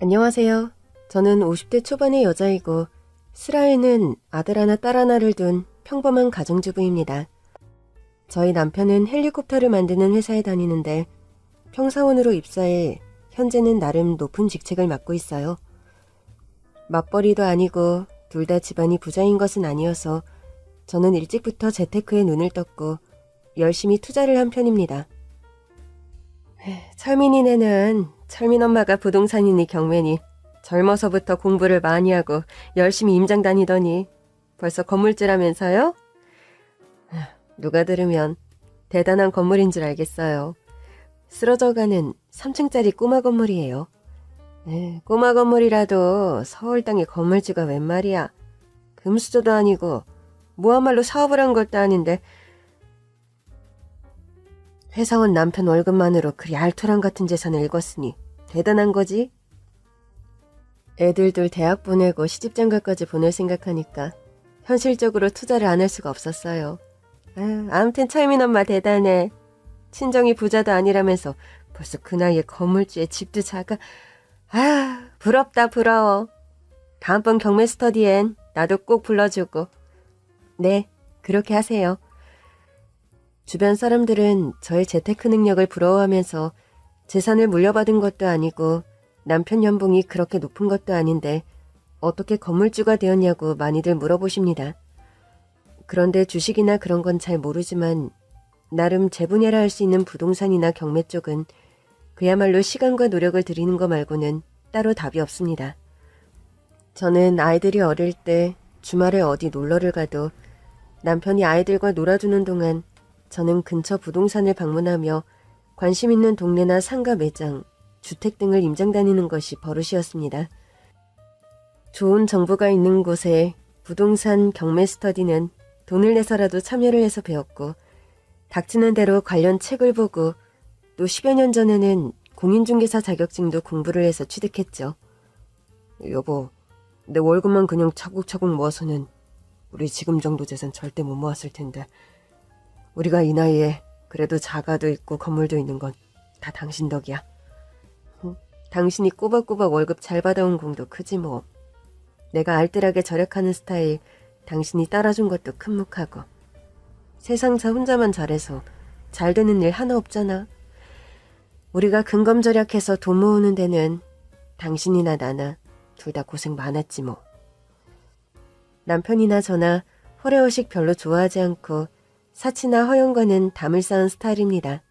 안녕하세요. 저는 50대 초반의 여자이고 슬하에는 아들 하나 딸 하나를 둔 평범한 가정주부입니다. 저희 남편은 헬리콥터를 만드는 회사에 다니는데 평사원으로 입사해 현재는 나름 높은 직책을 맡고 있어요. 맞벌이도 아니고 둘 다 집안이 부자인 것은 아니어서 저는 일찍부터 재테크에 눈을 떴고 열심히 투자를 한 편입니다. 철민이네는 철민 엄마가 부동산이니 경매니 젊어서부터 공부를 많이 하고 열심히 임장 다니더니 벌써 건물주라면서요? 누가 들으면 대단한 건물인 줄 알겠어요. 쓰러져가는 3층짜리 꼬마 건물이에요. 꼬마 건물이라도 서울 땅에 건물주가 웬 말이야. 금수저도 아니고 무한말로 사업을 한 것도 아닌데 회사원 남편 월급만으로 그리 알토란 같은 재산을 읽었으니 대단한 거지? 애들둘 대학 보내고 시집장가까지 보낼 생각하니까 현실적으로 투자를 안 할 수가 없었어요. 아무튼 철민 엄마 대단해. 친정이 부자도 아니라면서 벌써 그 나이에 건물주에 집도 작아. 부럽다 부러워. 다음번 경매 스터디엔 나도 꼭 불러주고. 네, 그렇게 하세요. 주변 사람들은 저의 재테크 능력을 부러워하면서 재산을 물려받은 것도 아니고 남편 연봉이 그렇게 높은 것도 아닌데 어떻게 건물주가 되었냐고 많이들 물어보십니다. 그런데 주식이나 그런 건 잘 모르지만 나름 제 분야라 할 수 있는 부동산이나 경매 쪽은 그야말로 시간과 노력을 들이는 거 말고는 따로 답이 없습니다. 저는 아이들이 어릴 때 주말에 어디 놀러를 가도 남편이 아이들과 놀아주는 동안 저는 근처 부동산을 방문하며 관심 있는 동네나 상가 매장, 주택 등을 임장 다니는 것이 버릇이었습니다. 좋은 정보가 있는 곳에 부동산 경매 스터디는 돈을 내서라도 참여를 해서 배웠고 닥치는 대로 관련 책을 보고 또 10여 년 전에는 공인중개사 자격증도 공부를 해서 취득했죠. 여보, 내 월급만 그냥 차곡차곡 모아서는 우리 지금 정도 재산 절대 못 모았을 텐데 우리가 이 나이에 그래도 자가도 있고 건물도 있는 건 다 당신 덕이야. 당신이 꼬박꼬박 월급 잘 받아온 공도 크지 뭐. 내가 알뜰하게 절약하는 스타일 당신이 따라준 것도 큰 몫하고. 세상 저 혼자만 잘해서 잘 되는 일 하나 없잖아. 우리가 근검절약해서 돈 모으는 데는 당신이나 나나 둘 다 고생 많았지 뭐. 남편이나 저나 호레호식 별로 좋아하지 않고 사치나 허영과는 담을 쌓은 스타일입니다.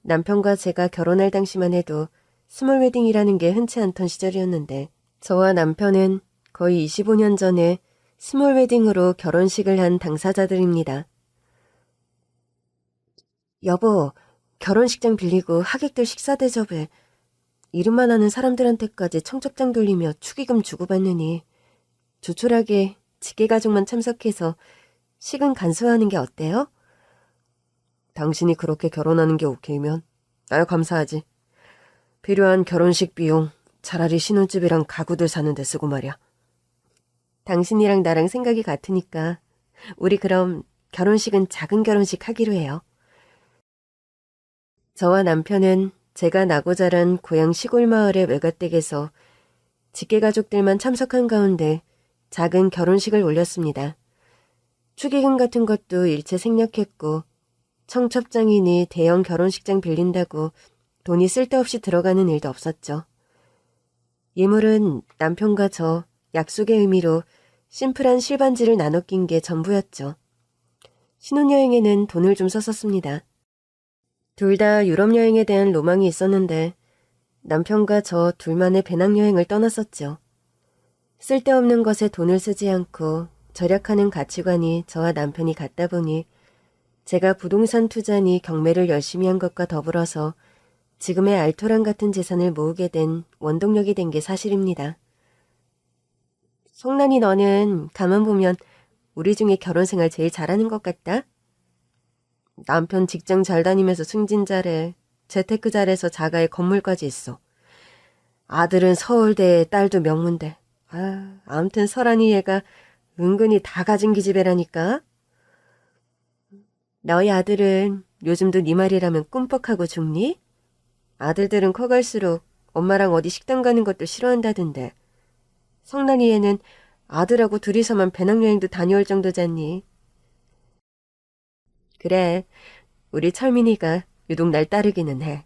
남편과 제가 결혼할 당시만 해도 스몰 웨딩이라는 게 흔치 않던 시절이었는데 저와 남편은 거의 25년 전에 스몰 웨딩으로 결혼식을 한 당사자들입니다. 여보, 결혼식장 빌리고 하객들 식사 대접에 이름만 아는 사람들한테까지 청첩장 돌리며 축의금 주고받느니 조촐하게 직계가족만 참석해서 식은 간소화하는 게 어때요? 당신이 그렇게 결혼하는 게 오케이면 나야 감사하지. 필요한 결혼식 비용 차라리 신혼집이랑 가구들 사는 데 쓰고 말이야. 당신이랑 나랑 생각이 같으니까 우리 그럼 결혼식은 작은 결혼식 하기로 해요. 저와 남편은 제가 나고 자란 고향 시골 마을의 외가댁에서 직계가족들만 참석한 가운데 작은 결혼식을 올렸습니다. 축의금 같은 것도 일체 생략했고 청첩장이니 대형 결혼식장 빌린다고 돈이 쓸데없이 들어가는 일도 없었죠. 예물은 남편과 저 약속의 의미로 심플한 실반지를 나눠 낀 게 전부였죠. 신혼여행에는 돈을 좀 썼었습니다. 둘 다 유럽 여행에 대한 로망이 있었는데 남편과 저 둘만의 배낭여행을 떠났었죠. 쓸데없는 것에 돈을 쓰지 않고 절약하는 가치관이 저와 남편이 같다 보니 제가 부동산 투자니 경매를 열심히 한 것과 더불어서 지금의 알토란 같은 재산을 모으게 된 원동력이 된 게 사실입니다. 송란이 너는 가만 보면 우리 중에 결혼생활 제일 잘하는 것 같다? 남편 직장 잘 다니면서 승진 잘해. 재테크 잘해서 자가의 건물까지 있어. 아들은 서울대, 딸도 명문대. 아무튼 설아니 얘가 은근히 다 가진 기집애라니까. 너희 아들은 요즘도 네 말이라면 꿈뻑하고 죽니? 아들들은 커갈수록 엄마랑 어디 식당 가는 것도 싫어한다던데. 성난이 애는 아들하고 둘이서만 배낭여행도 다녀올 정도잖니. 그래, 우리 철민이가 유독 날 따르기는 해.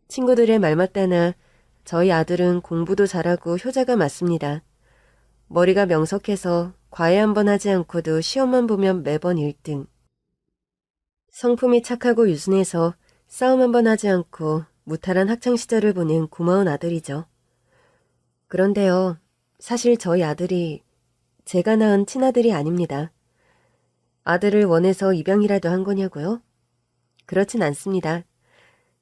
친구들의 말 맞다나 저희 아들은 공부도 잘하고 효자가 맞습니다. 머리가 명석해서 과외 한 번 하지 않고도 시험만 보면 매번 1등. 성품이 착하고 유순해서 싸움 한 번 하지 않고 무탈한 학창시절을 보낸 고마운 아들이죠. 그런데요, 사실 저희 아들이 제가 낳은 친아들이 아닙니다. 아들을 원해서 입양이라도 한 거냐고요? 그렇진 않습니다.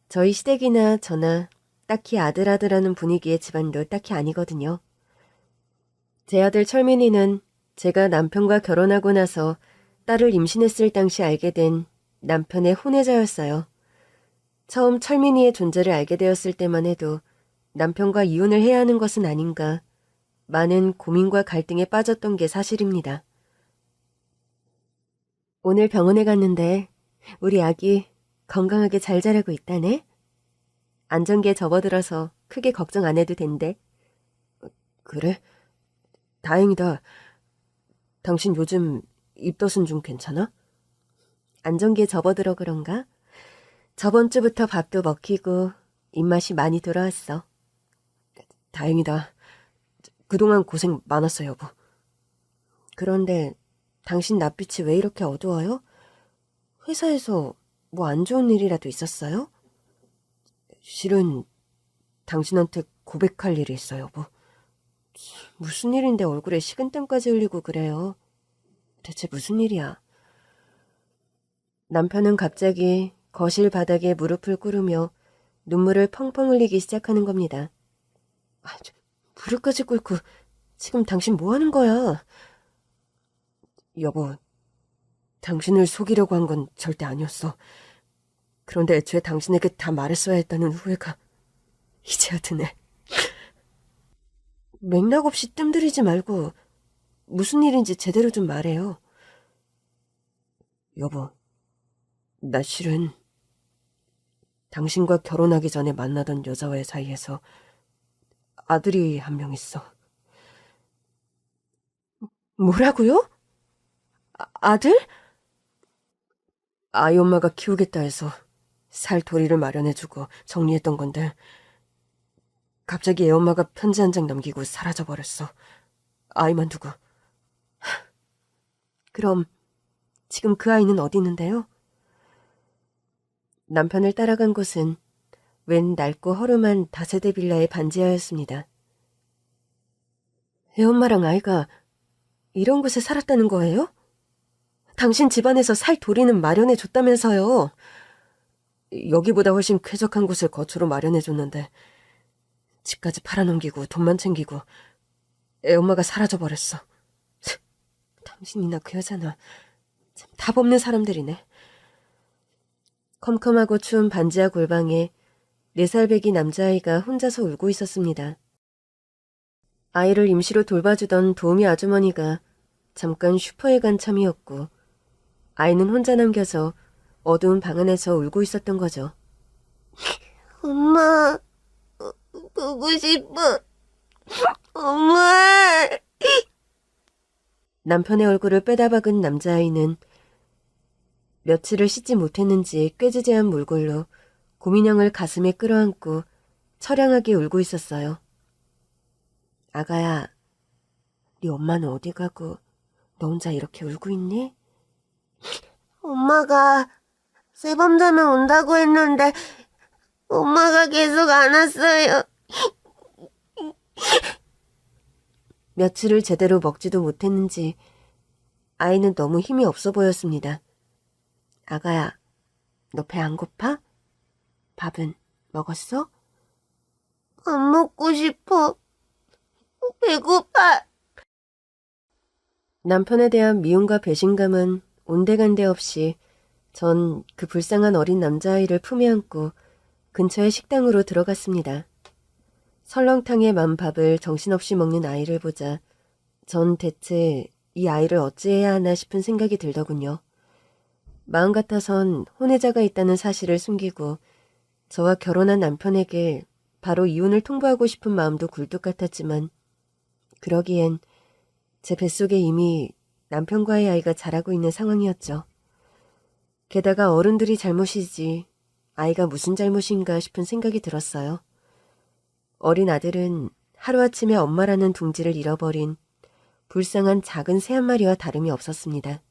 저희 시댁이나 저나 딱히 아들아들하는 분위기의 집안도 딱히 아니거든요. 제 아들 철민이는 제가 남편과 결혼하고 나서 딸을 임신했을 당시 알게 된 남편의 혼외자였어요. 처음 철민이의 존재를 알게 되었을 때만 해도 남편과 이혼을 해야 하는 것은 아닌가 많은 고민과 갈등에 빠졌던 게 사실입니다. 오늘 병원에 갔는데 우리 아기 건강하게 잘 자라고 있다네? 안전기에 접어들어서 크게 걱정 안 해도 된대. 그래? 다행이다. 당신 요즘 입덧은 좀 괜찮아? 안전기에 접어들어 그런가? 저번 주부터 밥도 먹히고 입맛이 많이 돌아왔어. 다행이다. 그동안 고생 많았어, 여보. 그런데 당신 낯빛이 왜 이렇게 어두워요? 회사에서 뭐 안 좋은 일이라도 있었어요? 실은 당신한테 고백할 일이 있어요, 여보. 무슨 일인데 얼굴에 식은땀까지 흘리고 그래요? 대체 무슨 일이야? 남편은 갑자기 거실 바닥에 무릎을 꿇으며 눈물을 펑펑 흘리기 시작하는 겁니다. 무릎까지 꿇고 지금 당신 뭐 하는 거야? 여보, 당신을 속이려고 한 건 절대 아니었어. 그런데 애초에 당신에게 다 말했어야 했다는 후회가 이제야 드네. 맥락 없이 뜸들이지 말고 무슨 일인지 제대로 좀 말해요. 여보, 나 실은 당신과 결혼하기 전에 만나던 여자와의 사이에서 아들이 한 명 있어. 뭐라고요? 아들? 아이 엄마가 키우겠다 해서 살 도리를 마련해주고 정리했던 건데 갑자기 애 엄마가 편지 한 장 남기고 사라져버렸어. 아이만 두고. 그럼 지금 그 아이는 어디 있는데요? 남편을 따라간 곳은 웬 낡고 허름한 다세대 빌라의 반지하였습니다. 애엄마랑 아이가 이런 곳에 살았다는 거예요? 당신 집안에서 살 도리는 마련해줬다면서요. 여기보다 훨씬 쾌적한 곳을 거처로 마련해줬는데 집까지 팔아넘기고 돈만 챙기고 애엄마가 사라져버렸어. 당신이나 그 여자나 참 답 없는 사람들이네. 컴컴하고 추운 반지하 골방에 4살배기 남자아이가 혼자서 울고 있었습니다. 아이를 임시로 돌봐주던 도우미 아주머니가 잠깐 슈퍼에 간 참이었고 아이는 혼자 남겨서 어두운 방 안에서 울고 있었던 거죠. 엄마, 보고 싶어. 엄마. 남편의 얼굴을 빼다박은 남자아이는 며칠을 씻지 못했는지 꾀지지한 몰골로 고민형을 가슴에 끌어안고 처량하게 울고 있었어요. 아가야, 네 엄마는 어디 가고 너 혼자 이렇게 울고 있니? 엄마가 새 밤 자면 온다고 했는데 엄마가 계속 안 왔어요. 며칠을 제대로 먹지도 못했는지 아이는 너무 힘이 없어 보였습니다. 아가야, 너 배 안 고파? 밥은 먹었어? 안 먹고 싶어. 배고파. 남편에 대한 미움과 배신감은 온데간데 없이 전 그 불쌍한 어린 남자아이를 품에 안고 근처의 식당으로 들어갔습니다. 설렁탕에 만 밥을 정신없이 먹는 아이를 보자 전 대체 이 아이를 어찌해야 하나 싶은 생각이 들더군요. 마음 같아선 혼외자가 있다는 사실을 숨기고 저와 결혼한 남편에게 바로 이혼을 통보하고 싶은 마음도 굴뚝 같았지만 그러기엔 제 뱃속에 이미 남편과의 아이가 자라고 있는 상황이었죠. 게다가 어른들이 잘못이지 아이가 무슨 잘못인가 싶은 생각이 들었어요. 어린 아들은 하루아침에 엄마라는 둥지를 잃어버린 불쌍한 작은 새 한 마리와 다름이 없었습니다.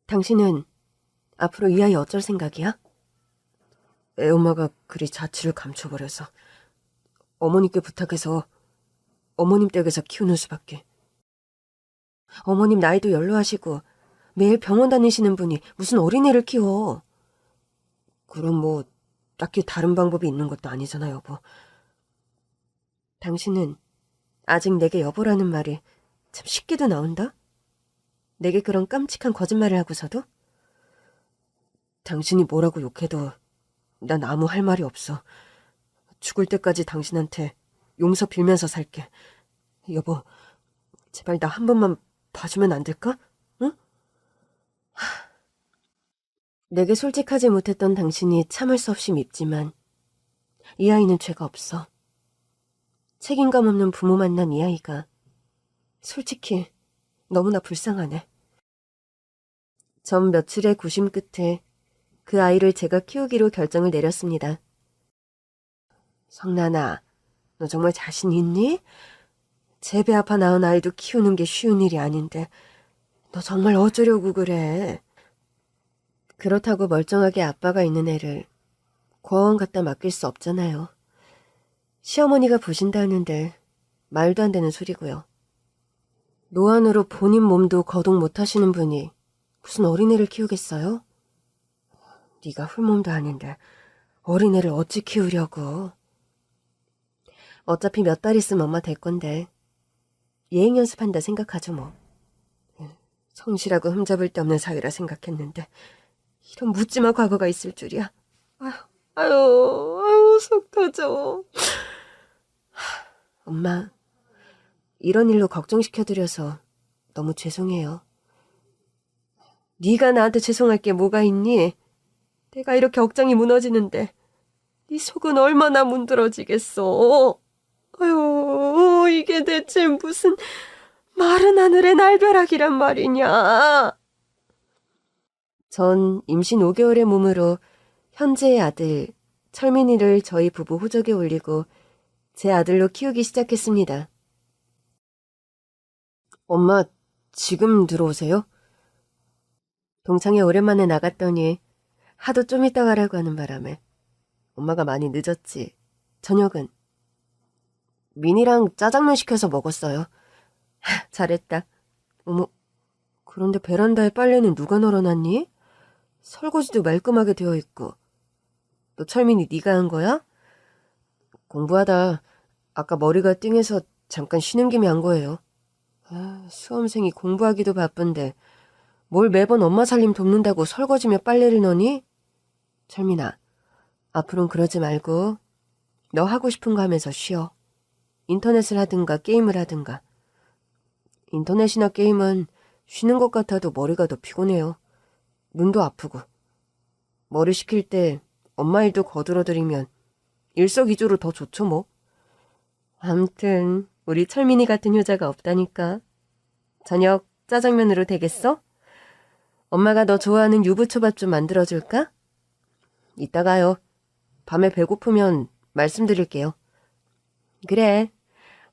당신은 앞으로 이 아이 어쩔 생각이야? 애엄마가 그리 자취를 감춰버려서 어머님께 부탁해서 어머님 댁에서 키우는 수밖에. 어머님 나이도 연로하시고 매일 병원 다니시는 분이 무슨 어린애를 키워. 그럼 뭐 딱히 다른 방법이 있는 것도 아니잖아, 여보. 당신은 아직 내게 여보라는 말이 참 쉽게도 나온다? 내게 그런 깜찍한 거짓말을 하고서도? 당신이 뭐라고 욕해도 난 아무 할 말이 없어. 죽을 때까지 당신한테 용서 빌면서 살게. 여보, 제발 나 한 번만 봐주면 안 될까? 응? 내게 솔직하지 못했던 당신이 참을 수 없이 밉지만 이 아이는 죄가 없어. 책임감 없는 부모 만난 이 아이가 솔직히 너무나 불쌍하네. 전 며칠의 고심 끝에 그 아이를 제가 키우기로 결정을 내렸습니다. 성난아, 너 정말 자신 있니? 제 배 아파 낳은 아이도 키우는 게 쉬운 일이 아닌데 너 정말 어쩌려고 그래? 그렇다고 멀쩡하게 아빠가 있는 애를 고아원 갖다 맡길 수 없잖아요. 시어머니가 보신다는데 말도 안 되는 소리고요. 노안으로 본인 몸도 거동 못하시는 분이 무슨 어린애를 키우겠어요? 네가 훌몸도 아닌데 어린애를 어찌 키우려고. 어차피 몇 달 있으면 엄마 될 건데 예행 연습한다 생각하죠 뭐. 성실하고 흠잡을 데 없는 사위라 생각했는데 이런 묻지마 과거가 있을 줄이야. 아유, 속 터져. 엄마, 이런 일로 걱정시켜드려서 너무 죄송해요. 네가 나한테 죄송할 게 뭐가 있니? 내가 이렇게 억장이 무너지는데 네 속은 얼마나 문드러지겠어. 아유, 이게 대체 무슨 마른 하늘의 날벼락이란 말이냐. 전 임신 5개월의 몸으로 현재의 아들 철민이를 저희 부부 호적에 올리고 제 아들로 키우기 시작했습니다. 엄마, 지금 들어오세요? 동창회 오랜만에 나갔더니 하도 좀 이따 가라고 하는 바람에 엄마가 많이 늦었지. 저녁은? 민이랑 짜장면 시켜서 먹었어요. 잘했다. 어머, 그런데 베란다에 빨래는 누가 널어놨니? 설거지도 말끔하게 되어 있고. 너 철민이 네가 한 거야? 공부하다 아까 머리가 띵해서 잠깐 쉬는 김에 한 거예요. 수험생이 공부하기도 바쁜데 뭘 매번 엄마 살림 돕는다고 설거지며 빨래를 넣니? 철민아, 앞으로는 그러지 말고 너 하고 싶은 거 하면서 쉬어. 인터넷을 하든가 게임을 하든가. 인터넷이나 게임은 쉬는 것 같아도 머리가 더 피곤해요. 눈도 아프고. 머리 식힐 때 엄마 일도 거들어드리면 일석이조로 더 좋죠 뭐. 암튼 우리 철민이 같은 효자가 없다니까. 저녁 짜장면으로 되겠어? 엄마가 너 좋아하는 유부초밥 좀 만들어줄까? 이따가요. 밤에 배고프면 말씀드릴게요. 그래.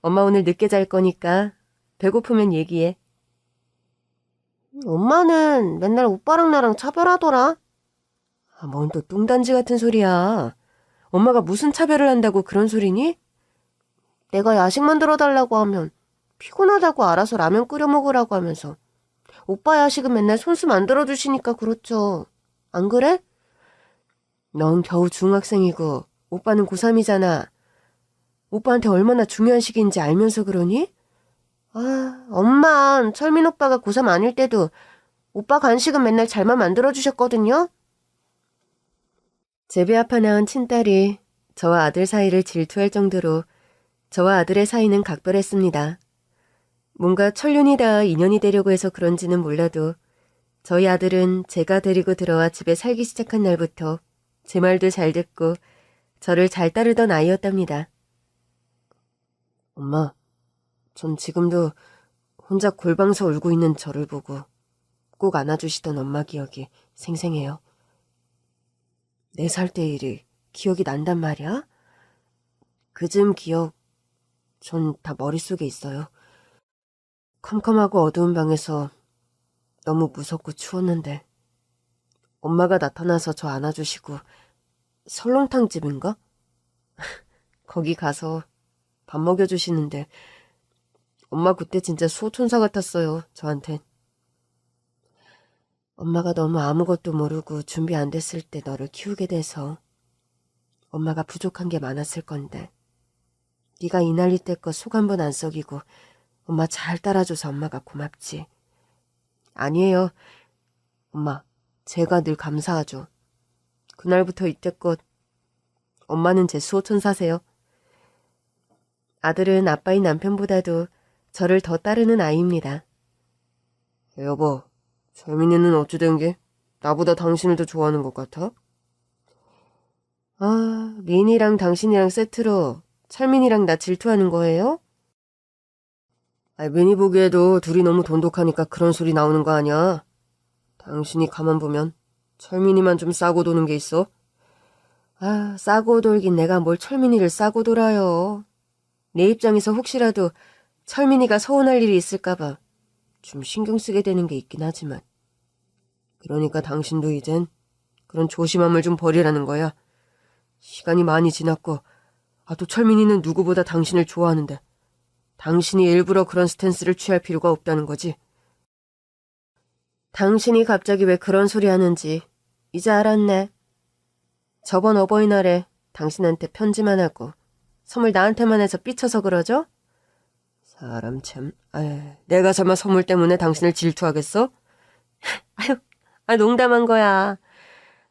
엄마 오늘 늦게 잘 거니까 배고프면 얘기해. 엄마는 맨날 오빠랑 나랑 차별하더라. 뭔 또 뚱단지 같은 소리야. 엄마가 무슨 차별을 한다고 그런 소리니? 내가 야식 만들어 달라고 하면 피곤하다고 알아서 라면 끓여 먹으라고 하면서 오빠 야식은 맨날 손수 만들어 주시니까 그렇죠. 안 그래? 넌 겨우 중학생이고 오빠는 고3이잖아. 오빠한테 얼마나 중요한 시기인지 알면서 그러니? 엄마, 철민 오빠가 고3 아닐 때도 오빠 간식은 맨날 잘만 만들어 주셨거든요. 제 배 아파 낳은 친딸이 저와 아들 사이를 질투할 정도로 저와 아들의 사이는 각별했습니다. 뭔가 천륜이 닿아 인연이 되려고 해서 그런지는 몰라도 저희 아들은 제가 데리고 들어와 집에 살기 시작한 날부터 제 말도 잘 듣고 저를 잘 따르던 아이였답니다. 엄마, 전 지금도 혼자 골방서 울고 있는 저를 보고 꼭 안아주시던 엄마 기억이 생생해요. 4살 때 일이 기억이 난단 말이야? 그즘 기억, 전 다 머릿속에 있어요. 컴컴하고 어두운 방에서 너무 무섭고 추웠는데 엄마가 나타나서 저 안아주시고 설렁탕 집인가? 거기 가서 밥 먹여주시는데 엄마 그때 진짜 수호천사 같았어요, 저한텐. 엄마가 너무 아무것도 모르고 준비 안 됐을 때 너를 키우게 돼서 엄마가 부족한 게 많았을 건데 네가 이 난리 때껏 속 한 번 안 썩이고 엄마 잘 따라줘서 엄마가 고맙지. 아니에요. 엄마, 제가 늘 감사하죠. 그날부터 이때껏 엄마는 제 수호천사세요. 아들은 아빠인 남편보다도 저를 더 따르는 아이입니다. 여보, 철민이는 어찌 된 게 나보다 당신을 더 좋아하는 것 같아? 아, 민이랑 당신이랑 세트로 철민이랑 나 질투하는 거예요? 민이 보기에도 둘이 너무 돈독하니까 그런 소리 나오는 거 아니야. 당신이 가만 보면 철민이만 좀 싸고 도는 게 있어. 아, 싸고 돌긴 내가 뭘 철민이를 싸고 돌아요. 내 입장에서 혹시라도 철민이가 서운할 일이 있을까봐 좀 신경 쓰게 되는 게 있긴 하지만. 그러니까 당신도 이젠 그런 조심함을 좀 버리라는 거야. 시간이 많이 지났고, 또 철민이는 누구보다 당신을 좋아하는데 당신이 일부러 그런 스탠스를 취할 필요가 없다는 거지. 당신이 갑자기 왜 그런 소리 하는지 이제 알았네. 저번 어버이날에 당신한테 편지만 하고 선물 나한테만 해서 삐쳐서 그러죠? 사람 참, 내가 설마 선물 때문에 당신을 질투하겠어? 농담한 거야.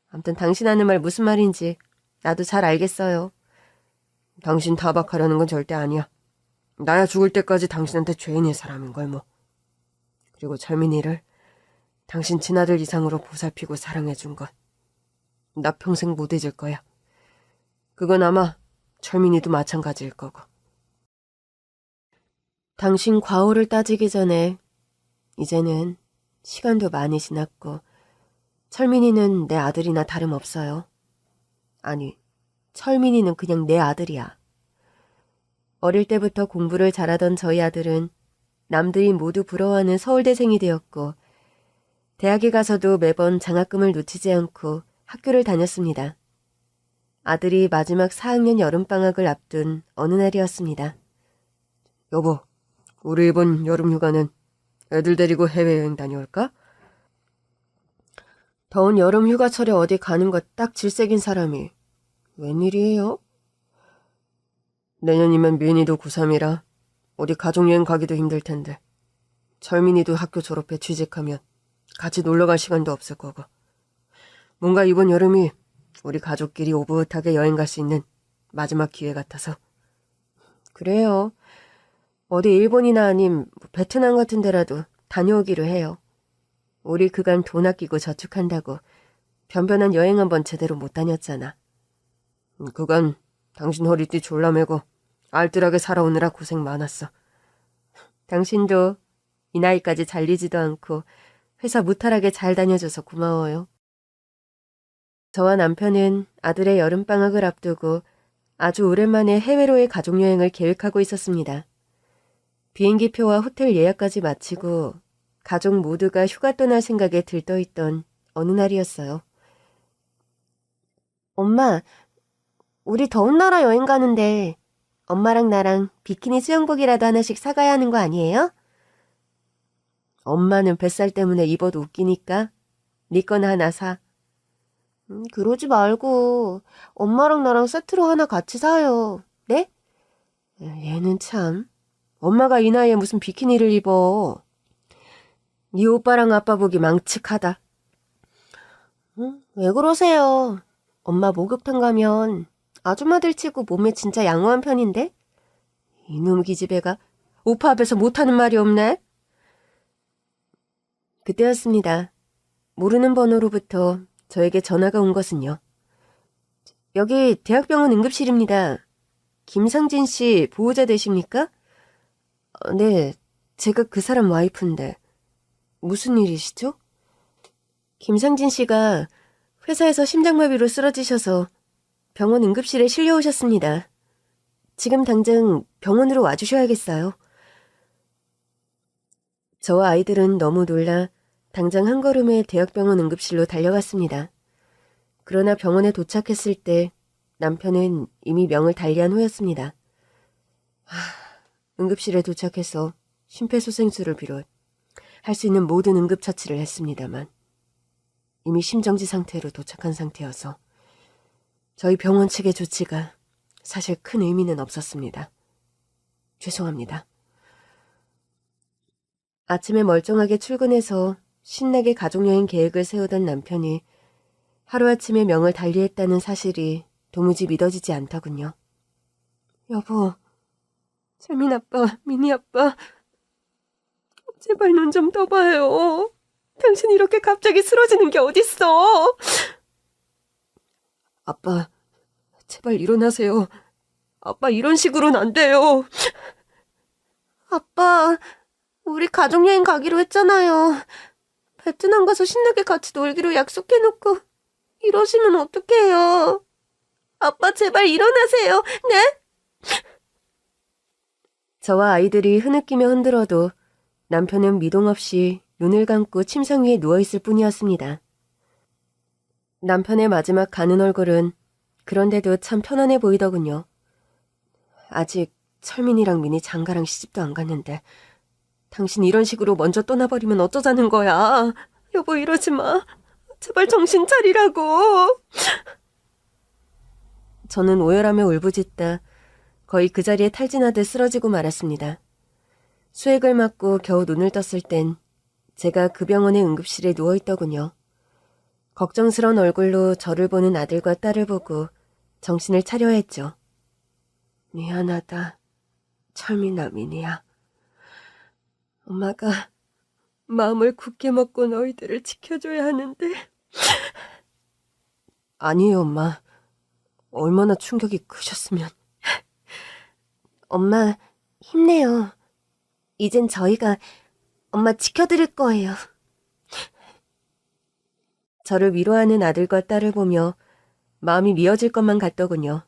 아무튼 당신 하는 말 무슨 말인지 나도 잘 알겠어요. 당신 타박하려는 건 절대 아니야. 나야 죽을 때까지 당신한테 죄인의 사람인걸 뭐. 그리고 철민이를 당신 친아들 이상으로 보살피고 사랑해준 건 나 평생 못 잊을 거야. 그건 아마 철민이도 마찬가지일 거고. 당신 과오를 따지기 전에 이제는 시간도 많이 지났고 철민이는 내 아들이나 다름없어요. 아니, 철민이는 그냥 내 아들이야. 어릴 때부터 공부를 잘하던 저희 아들은 남들이 모두 부러워하는 서울대생이 되었고 대학에 가서도 매번 장학금을 놓치지 않고 학교를 다녔습니다. 아들이 마지막 4학년 여름방학을 앞둔 어느 날이었습니다. 여보, 우리 이번 여름휴가는 애들 데리고 해외여행 다녀올까? 더운 여름휴가철에 어디 가는 거 딱 질색인 사람이 웬일이에요? 내년이면 민이도 고3이라 어디 가족여행 가기도 힘들 텐데 철민이도 학교 졸업해 취직하면 같이 놀러갈 시간도 없을 거고 뭔가 이번 여름이 우리 가족끼리 오붓하게 여행 갈 수 있는 마지막 기회 같아서. 그래요. 어디 일본이나 아님 베트남 같은 데라도 다녀오기로 해요. 우리 그간 돈 아끼고 저축한다고 변변한 여행 한번 제대로 못 다녔잖아. 그간 당신 허리띠 졸라매고 알뜰하게 살아오느라 고생 많았어. 당신도 이 나이까지 잘리지도 않고 회사 무탈하게 잘 다녀줘서 고마워요. 저와 남편은 아들의 여름방학을 앞두고 아주 오랜만에 해외로의 가족여행을 계획하고 있었습니다. 비행기표와 호텔 예약까지 마치고 가족 모두가 휴가 떠날 생각에 들떠있던 어느 날이었어요. 엄마, 우리 더운 나라 여행 가는데 엄마랑 나랑 비키니 수영복이라도 하나씩 사가야 하는 거 아니에요? 엄마는 뱃살 때문에 입어도 웃기니까 네 거나 하나 사. 그러지 말고 엄마랑 나랑 세트로 하나 같이 사요. 네? 얘는 참. 엄마가 이 나이에 무슨 비키니를 입어. 네 오빠랑 아빠 보기 망측하다. 왜 그러세요? 엄마 목욕탕 가면 아줌마들 치고 몸에 진짜 양호한 편인데? 이놈 기집애가 오빠 앞에서 못하는 말이 없네? 그때였습니다. 모르는 번호로부터 저에게 전화가 온 것은요. 여기 대학병원 응급실입니다. 김상진 씨 보호자 되십니까? 네, 제가 그 사람 와이프인데. 무슨 일이시죠? 김상진 씨가 회사에서 심장마비로 쓰러지셔서 병원 응급실에 실려오셨습니다. 지금 당장 병원으로 와주셔야겠어요. 저와 아이들은 너무 놀라 당장 한 걸음에 대학병원 응급실로 달려갔습니다. 그러나 병원에 도착했을 때 남편은 이미 명을 달리한 후였습니다. 응급실에 도착해서 심폐소생술을 비롯 할 수 있는 모든 응급처치를 했습니다만 이미 심정지 상태로 도착한 상태여서 저희 병원 측의 조치가 사실 큰 의미는 없었습니다. 죄송합니다. 아침에 멀쩡하게 출근해서 신나게 가족여행 계획을 세우던 남편이 하루아침에 명을 달리했다는 사실이 도무지 믿어지지 않더군요. 여보, 철민 아빠, 미니 아빠, 제발 눈 좀 떠봐요. 당신 이렇게 갑자기 쓰러지는 게 어딨어? 아빠, 제발 일어나세요. 아빠 이런 식으로는 안 돼요. 아빠, 우리 가족여행 가기로 했잖아요. 베트남 가서 신나게 같이 놀기로 약속해놓고 이러시면 어떡해요. 아빠 제발 일어나세요. 네? 저와 아이들이 흐느끼며 흔들어도 남편은 미동 없이 눈을 감고 침상 위에 누워있을 뿐이었습니다. 남편의 마지막 가는 얼굴은 그런데도 참 편안해 보이더군요. 아직 철민이랑 민이 장가랑 시집도 안 갔는데 당신 이런 식으로 먼저 떠나버리면 어쩌자는 거야. 여보 이러지 마. 제발 정신 차리라고. 저는 오열하며 울부짖다 거의 그 자리에 탈진하듯 쓰러지고 말았습니다. 수액을 맞고 겨우 눈을 떴을 땐 제가 그 병원의 응급실에 누워있더군요. 걱정스러운 얼굴로 저를 보는 아들과 딸을 보고 정신을 차려야 했죠. 미안하다. 철민아, 민이야. 엄마가 마음을 굳게 먹고 너희들을 지켜줘야 하는데. 아니에요, 엄마. 얼마나 충격이 크셨으면. 엄마, 힘내요. 이젠 저희가 엄마 지켜드릴 거예요. 저를 위로하는 아들과 딸을 보며 마음이 미어질 것만 같더군요.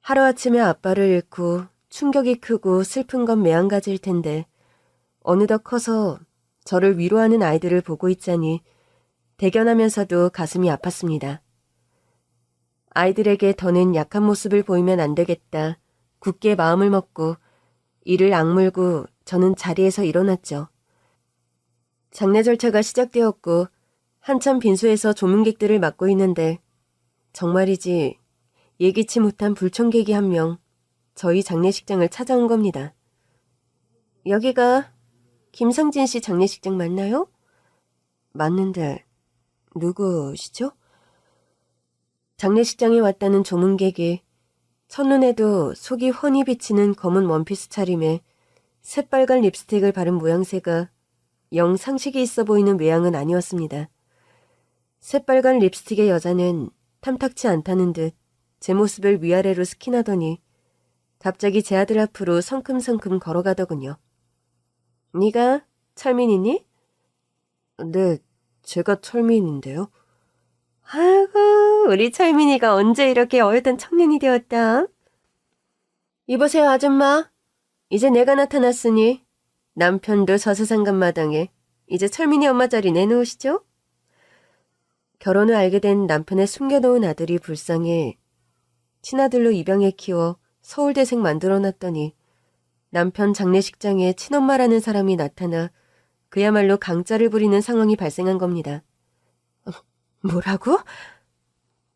하루아침에 아빠를 잃고 충격이 크고 슬픈 건 매한가지일 텐데 어느덧 커서 저를 위로하는 아이들을 보고 있자니 대견하면서도 가슴이 아팠습니다. 아이들에게 더는 약한 모습을 보이면 안 되겠다. 굳게 마음을 먹고 이를 악물고 저는 자리에서 일어났죠. 장례 절차가 시작되었고 한참 빈소에서 조문객들을 맡고 있는데 정말이지 예기치 못한 불청객이 한 명 저희 장례식장을 찾아온 겁니다. 여기가 김상진 씨 장례식장 맞나요? 맞는데 누구시죠? 장례식장에 왔다는 조문객이 첫눈에도 속이 훤히 비치는 검은 원피스 차림에 새빨간 립스틱을 바른 모양새가 영 상식이 있어 보이는 외양은 아니었습니다. 새빨간 립스틱의 여자는 탐탁치 않다는 듯 제 모습을 위아래로 스킨하더니 갑자기 제 아들 앞으로 성큼성큼 걸어가더군요. 네가 철민이니? 네, 제가 철민인데요. 아이고, 우리 철민이가 언제 이렇게 어엿한 청년이 되었다. 이보세요, 아줌마. 이제 내가 나타났으니 남편도 저수상간마당에 이제 철민이 엄마 자리 내놓으시죠? 결혼 후 알게 된 남편의 숨겨놓은 아들이 불쌍해 친아들로 입양해 키워 서울대생 만들어놨더니 남편 장례식장에 친엄마라는 사람이 나타나 그야말로 강짜를 부리는 상황이 발생한 겁니다. 뭐라고?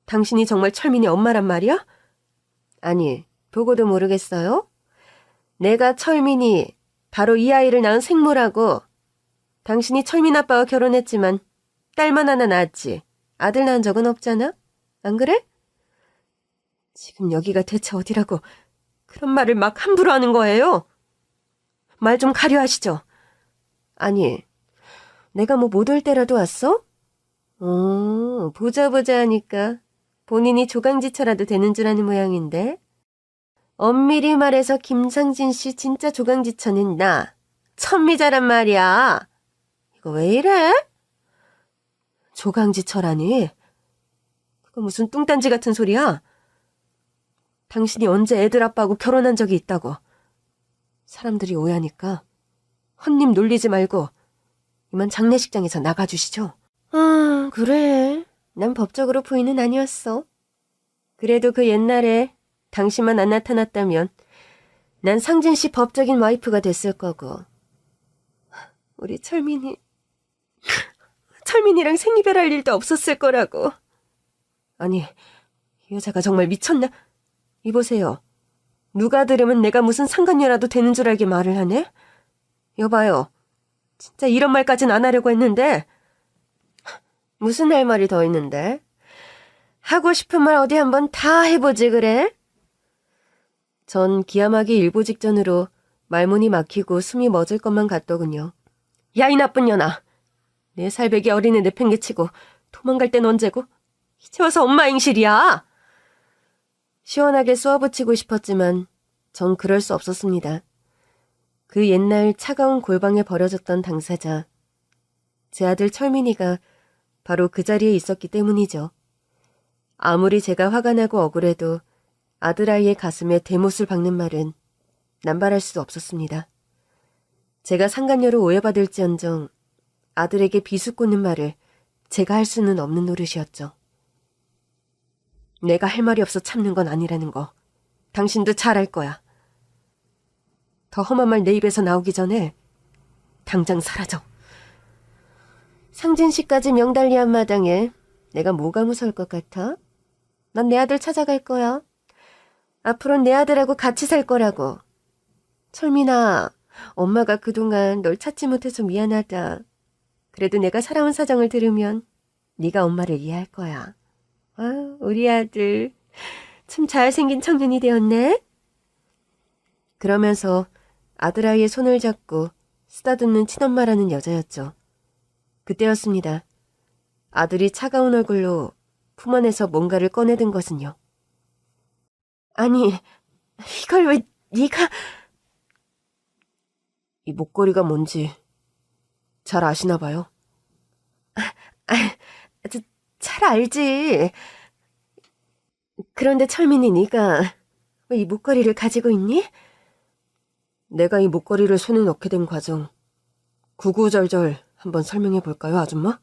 당신이 정말 철민이 엄마란 말이야? 아니, 보고도 모르겠어요? 내가 철민이, 바로 이 아이를 낳은 생모라고. 당신이 철민 아빠와 결혼했지만 딸만 하나 낳았지. 아들 낳은 적은 없잖아? 안 그래? 지금 여기가 대체 어디라고 그런 말을 막 함부로 하는 거예요? 말 좀 가려 하시죠. 아니, 내가 뭐 못 올 때라도 왔어? 보자 하니까 본인이 조강지처라도 되는 줄 아는 모양인데. 엄밀히 말해서 김상진 씨 진짜 조강지처는 나, 천미자란 말이야. 이거 왜 이래? 조강지처라니? 그거 무슨 뚱딴지 같은 소리야? 당신이 언제 애들 아빠하고 결혼한 적이 있다고. 사람들이 오해하니까 헛님 놀리지 말고 이만 장례식장에서 나가주시죠. 그래. 난 법적으로 부인은 아니었어. 그래도 그 옛날에 당신만 안 나타났다면 난 상진 씨 법적인 와이프가 됐을 거고. 우리 철민이랑 생이별할 일도 없었을 거라고. 아니, 이 여자가 정말 미쳤나? 이보세요. 누가 들으면 내가 무슨 상간녀라도 되는 줄 알게 말을 하네? 여봐요. 진짜 이런 말까진 안 하려고 했는데. 무슨 할 말이 더 있는데? 하고 싶은 말 어디 한번 다 해보지 그래? 전 기함하기 일보 직전으로 말문이 막히고 숨이 멎을 것만 같더군요. 야, 이 나쁜 년아. 내 살배기 어린애 내팽개치고 도망갈 땐 언제고? 이제 와서 엄마 행실이야. 시원하게 쏘아붙이고 싶었지만 전 그럴 수 없었습니다. 그 옛날 차가운 골방에 버려졌던 당사자, 제 아들 철민이가 바로 그 자리에 있었기 때문이죠. 아무리 제가 화가 나고 억울해도 아들아이의 가슴에 대못을 박는 말은 남발할 수 없었습니다. 제가 상간녀로 오해받을지언정 아들에게 비수 꽂는 말을 제가 할 수는 없는 노릇이었죠. 내가 할 말이 없어 참는 건 아니라는 거 당신도 잘 알 거야. 더 험한 말 내 입에서 나오기 전에 당장 사라져. 상진 씨까지 명달리한 마당에 내가 뭐가 무서울 것 같아? 난 내 아들 찾아갈 거야. 앞으로는 내 아들하고 같이 살 거라고. 철민아, 엄마가 그동안 널 찾지 못해서 미안하다. 그래도 내가 살아온 사정을 들으면 네가 엄마를 이해할 거야. 아, 우리 아들 참 잘생긴 청년이 되었네. 그러면서 아들아이의 손을 잡고 쓰다듬는 친엄마라는 여자였죠. 그때였습니다. 아들이 차가운 얼굴로 품 안에서 뭔가를 꺼내든 것은요. 아니, 이걸 왜 네가... 이 목걸이가 뭔지 잘 아시나 봐요. 잘 알지. 그런데 철민이 네가 왜 이 목걸이를 가지고 있니? 내가 이 목걸이를 손에 넣게 된 과정 구구절절 한번 설명해 볼까요, 아줌마?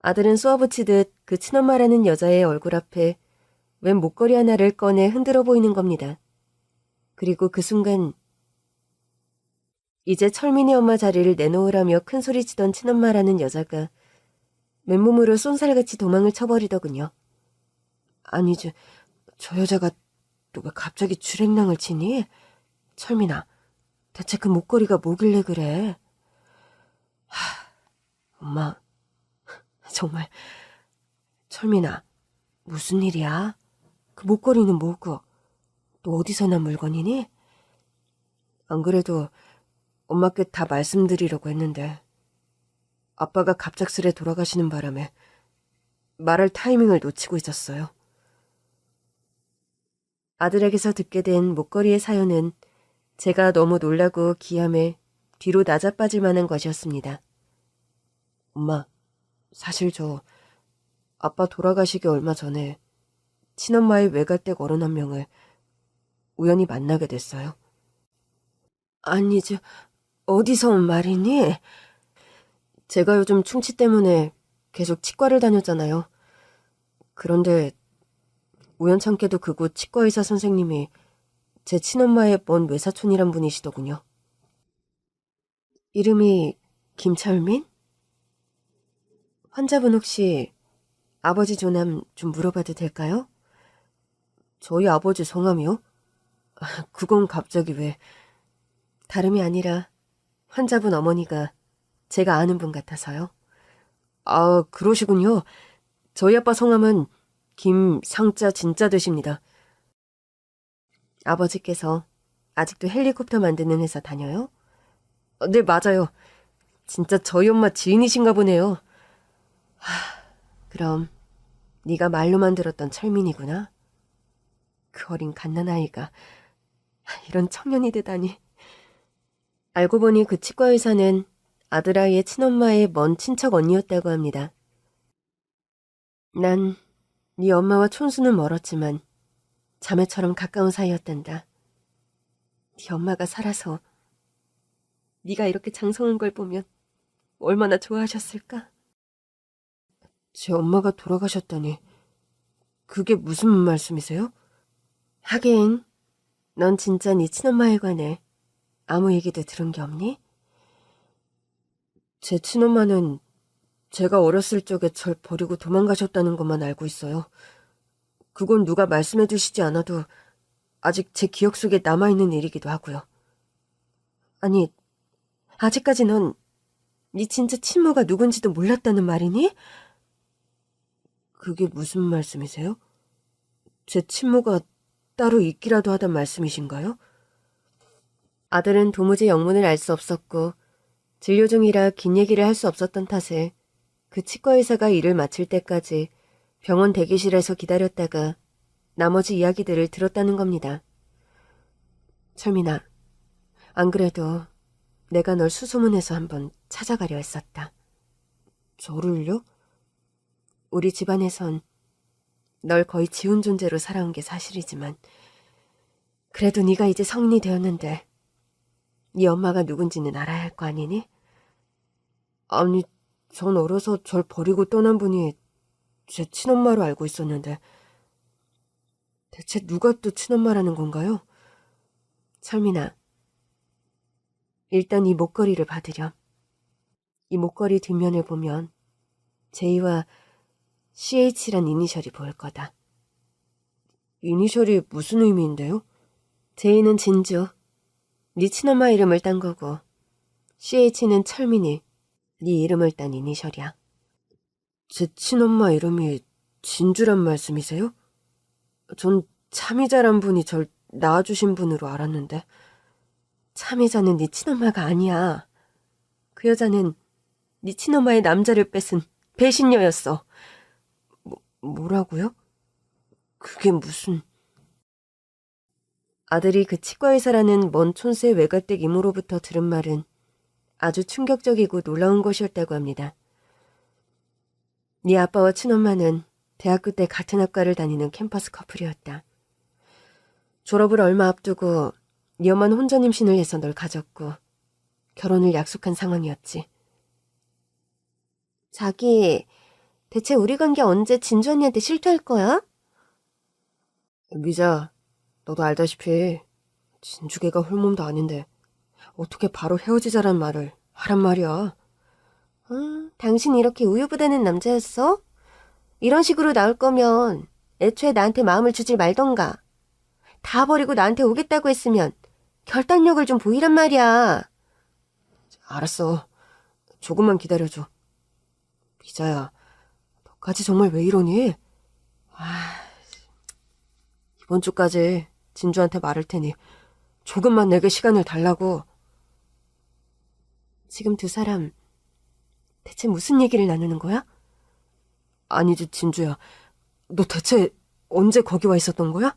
아들은 쏘아붙이듯 그 친엄마라는 여자의 얼굴 앞에 웬 목걸이 하나를 꺼내 흔들어 보이는 겁니다. 그리고 그 순간 이제 철민이 엄마 자리를 내놓으라며 큰소리치던 친엄마라는 여자가 맨몸으로 쏜살같이 도망을 쳐버리더군요. 아니, 저 여자가 또 왜 갑자기 줄행랑을 치니? 철민아, 대체 그 목걸이가 뭐길래 그래? 엄마, 정말. 철민아, 무슨 일이야? 그 목걸이는 뭐고? 또 어디서 난 물건이니? 안 그래도 엄마께 다 말씀드리려고 했는데 아빠가 갑작스레 돌아가시는 바람에 말할 타이밍을 놓치고 있었어요. 아들에게서 듣게 된 목걸이의 사연은 제가 너무 놀라고 기함에 뒤로 낮아빠질 만한 것이었습니다. 엄마, 사실 저 아빠 돌아가시기 얼마 전에 친엄마의 외갈댁 어른 한 명을 우연히 만나게 됐어요. 아니, 어디서 온 말이니? 제가 요즘 충치 때문에 계속 치과를 다녔잖아요. 그런데 우연찮게도 그곳 치과의사 선생님이 제 친엄마의 먼 외사촌이란 분이시더군요. 이름이 김철민? 환자분 혹시 아버지 조남 좀 물어봐도 될까요? 저희 아버지 성함이요? 그건 갑자기 왜... 다름이 아니라 환자분 어머니가 제가 아는 분 같아서요. 아, 그러시군요. 저희 아빠 성함은 김상자 진짜 되십니다. 아버지께서 아직도 헬리콥터 만드는 회사 다녀요? 네, 맞아요. 진짜 저희 엄마 지인이신가 보네요. 그럼 네가 말로만 들었던 철민이구나. 그 어린 갓난아이가 이런 청년이 되다니. 알고 보니 그 치과 의사는 아들아이의 친엄마의 먼 친척 언니였다고 합니다. 난 네 엄마와 촌수는 멀었지만 자매처럼 가까운 사이였단다. 네 엄마가 살아서 네가 이렇게 장성한 걸 보면 얼마나 좋아하셨을까? 제 엄마가 돌아가셨다니. 그게 무슨 말씀이세요? 하긴 넌 진짜 네 친엄마에 관해 아무 얘기도 들은 게 없니? 제 친엄마는 제가 어렸을 적에 절 버리고 도망가셨다는 것만 알고 있어요. 그건 누가 말씀해 주시지 않아도 아직 제 기억 속에 남아있는 일이기도 하고요. 아니, 아직까지 넌 네 진짜 친모가 누군지도 몰랐다는 말이니? 그게 무슨 말씀이세요? 제 친모가 따로 있기라도 하단 말씀이신가요? 아들은 도무지 영문을 알 수 없었고 진료 중이라 긴 얘기를 할 수 없었던 탓에 그 치과 의사가 일을 마칠 때까지 병원 대기실에서 기다렸다가 나머지 이야기들을 들었다는 겁니다. 철민아, 안 그래도 내가 널 수소문해서 한번 찾아가려 했었다. 저를요? 우리 집안에선 널 거의 지운 존재로 살아온 게 사실이지만 그래도 네가 이제 성인이 되었는데 네 엄마가 누군지는 알아야 할 거 아니니? 아니, 전 어려서 절 버리고 떠난 분이 제 친엄마로 알고 있었는데 대체 누가 또 친엄마라는 건가요? 철민아, 일단 이 목걸이를 받으렴. 이 목걸이 뒷면을 보면 J와 CH란 이니셜이 보일 거다. 이니셜이 무슨 의미인데요? J는 진주, 네 친엄마 이름을 딴 거고 CH는 철민이, 네 이름을 딴 이니셜이야. 제 친엄마 이름이 진주란 말씀이세요? 전 참이자란 분이 절 낳아주신 분으로 알았는데. 참이자는 네 친엄마가 아니야. 그 여자는 네 친엄마의 남자를 뺏은 배신녀였어. 뭐라고요? 그게 무슨... 아들이 그 치과의사라는 먼 촌수의 외가댁 이모로부터 들은 말은 아주 충격적이고 놀라운 것이었다고 합니다. 네 아빠와 친엄마는 대학교 때 같은 학과를 다니는 캠퍼스 커플이었다. 졸업을 얼마 앞두고 네 엄마는 혼전 임신을 해서 널 가졌고 결혼을 약속한 상황이었지. 자기, 대체 우리 관계 언제 진주 언니한테 실토할 거야? 미자, 너도 알다시피 진주개가 홀몸도 아닌데 어떻게 바로 헤어지자란 말을 하란 말이야. 당신 이렇게 우유부단한 남자였어? 이런 식으로 나올 거면 애초에 나한테 마음을 주질 말던가. 다 버리고 나한테 오겠다고 했으면 결단력을 좀 보이란 말이야. 알았어. 조금만 기다려줘. 미자야, 너까지 정말 왜 이러니? 이번 주까지 진주한테 말할 테니 조금만 내게 시간을 달라고. 지금 두 사람 대체 무슨 얘기를 나누는 거야? 아니지, 진주야. 너 대체 언제 거기 와 있었던 거야?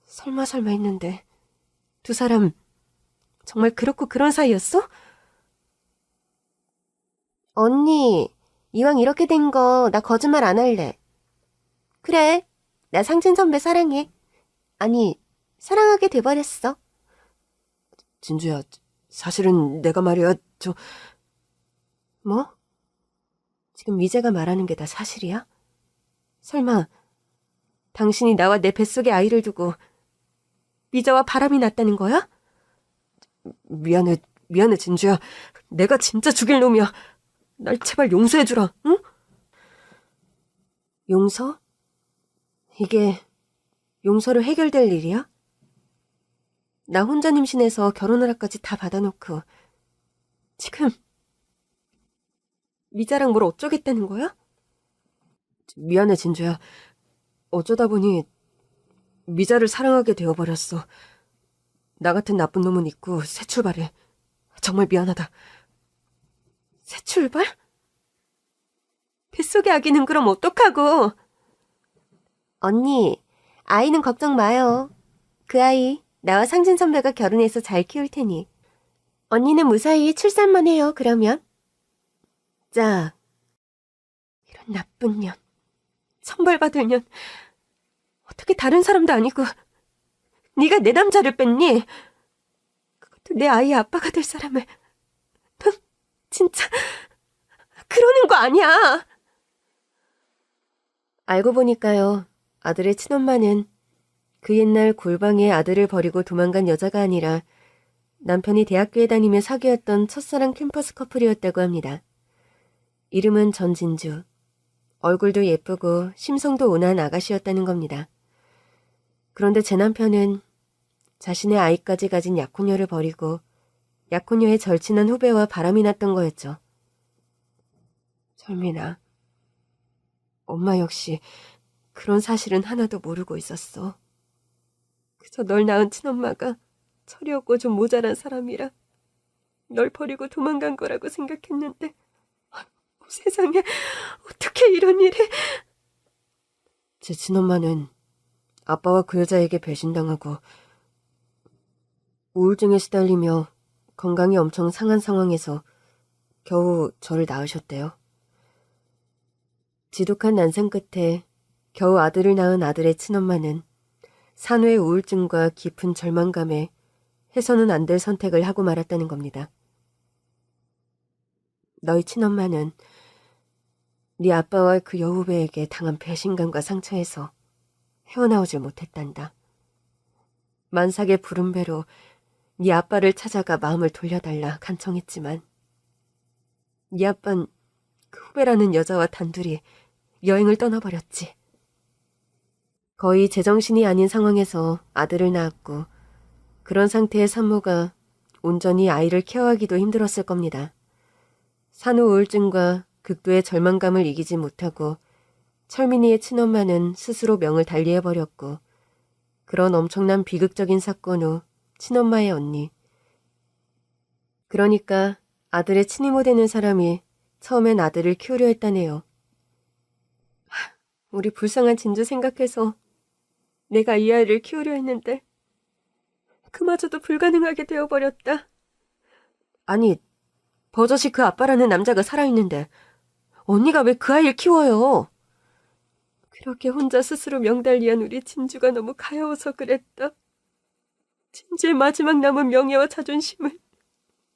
설마 했는데 두 사람 정말 그렇고 그런 사이였어? 언니, 이왕 이렇게 된 거 나 거짓말 안 할래. 그래, 나 상진 선배 사랑해. 아니, 사랑하게 돼버렸어. 진주야, 사실은 내가 말이야, 뭐? 지금 미자가 말하는 게 다 사실이야? 설마 당신이 나와 내 뱃속에 아이를 두고 미자와 바람이 났다는 거야? 미안해, 진주야. 내가 진짜 죽일 놈이야. 날 제발 용서해주라, 응? 용서? 이게 용서로 해결될 일이야? 나 혼자 임신해서 결혼 허락까지 다 받아놓고 지금 미자랑 뭘 어쩌겠다는 거야? 미안해, 진주야. 어쩌다 보니 미자를 사랑하게 되어버렸어. 나 같은 나쁜 놈은 있고 새 출발해. 정말 미안하다. 새 출발? 뱃속의 아기는 그럼 어떡하고? 언니, 아이는 걱정 마요. 그 아이 나와 상진 선배가 결혼해서 잘 키울 테니. 언니는 무사히 출산만 해요, 그러면. 자, 이런 나쁜 년. 천벌받을 년. 어떻게 다른 사람도 아니고 네가 내 남자를 뺐니? 그것도 내 아이의 아빠가 될 사람을. 넌 진짜 그러는 거 아니야. 알고 보니까요. 아들의 친엄마는 그 옛날 골방에 아들을 버리고 도망간 여자가 아니라 남편이 대학교에 다니며 사귀었던 첫사랑 캠퍼스 커플이었다고 합니다. 이름은 전진주. 얼굴도 예쁘고 심성도 온화한 아가씨였다는 겁니다. 그런데 제 남편은 자신의 아이까지 가진 약혼녀를 버리고 약혼녀의 절친한 후배와 바람이 났던 거였죠. 철민아, 엄마 역시 그런 사실은 하나도 모르고 있었어. 그저 널 낳은 친엄마가 철이 없고 좀 모자란 사람이라 널 버리고 도망간 거라고 생각했는데 세상에 어떻게 이런 일이. 제 친엄마는 아빠와 그 여자에게 배신당하고 우울증에 시달리며 건강이 엄청 상한 상황에서 겨우 저를 낳으셨대요. 지독한 난생 끝에 겨우 아들을 낳은 아들의 친엄마는 산후의 우울증과 깊은 절망감에 해서는 안 될 선택을 하고 말았다는 겁니다. 너희 친엄마는 네 아빠와 그 여후배에게 당한 배신감과 상처에서 헤어나오질 못했단다. 만삭의 부른 배로 네 아빠를 찾아가 마음을 돌려달라 간청했지만 네 아빤 그 후배라는 여자와 단둘이 여행을 떠나버렸지. 거의 제정신이 아닌 상황에서 아들을 낳았고 그런 상태의 산모가 온전히 아이를 케어하기도 힘들었을 겁니다. 산후 우울증과 극도의 절망감을 이기지 못하고 철민이의 친엄마는 스스로 명을 달리해버렸고 그런 엄청난 비극적인 사건 후 친엄마의 언니. 그러니까 아들의 친이모 되는 사람이 처음엔 아들을 키우려 했다네요. 우리 불쌍한 진주 생각해서 내가 이 아이를 키우려 했는데 그마저도 불가능하게 되어버렸다. 아니, 버젓이 그 아빠라는 남자가 살아있는데 언니가 왜 그 아이를 키워요? 그렇게 혼자 스스로 명달리한 우리 진주가 너무 가여워서 그랬다. 진주의 마지막 남은 명예와 자존심을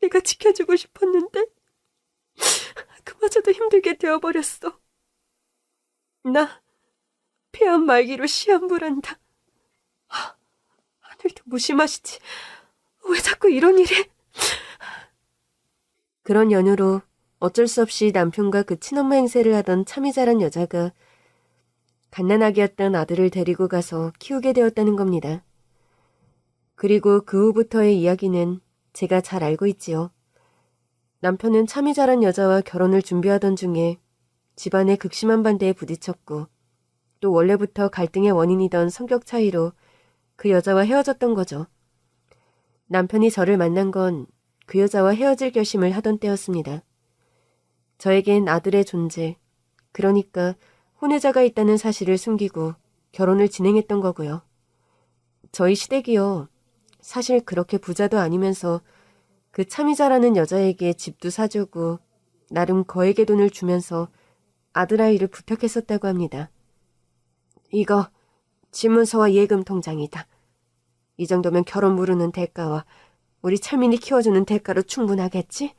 내가 지켜주고 싶었는데 그마저도 힘들게 되어버렸어. 나 폐암 말기로 시한부란다. 하늘도 무심하시지. 왜 자꾸 이런 일이. 그런 연유로 어쩔 수 없이 남편과 그 친엄마 행세를 하던 참이 자란 여자가 갓난아기였던 아들을 데리고 가서 키우게 되었다는 겁니다. 그리고 그 후부터의 이야기는 제가 잘 알고 있지요. 남편은 참이 자란 여자와 결혼을 준비하던 중에 집안의 극심한 반대에 부딪혔고 또 원래부터 갈등의 원인이던 성격 차이로 그 여자와 헤어졌던 거죠. 남편이 저를 만난 건 그 여자와 헤어질 결심을 하던 때였습니다. 저에겐 아들의 존재, 그러니까 혼외자가 있다는 사실을 숨기고 결혼을 진행했던 거고요. 저희 시댁이요. 사실 그렇게 부자도 아니면서 그 참이자라는 여자에게 집도 사주고 나름 거액의 돈을 주면서 아들아이를 부탁했었다고 합니다. 이거 집문서와 예금 통장이다. 이 정도면 결혼 무르는 대가와 우리 철민이 키워주는 대가로 충분하겠지?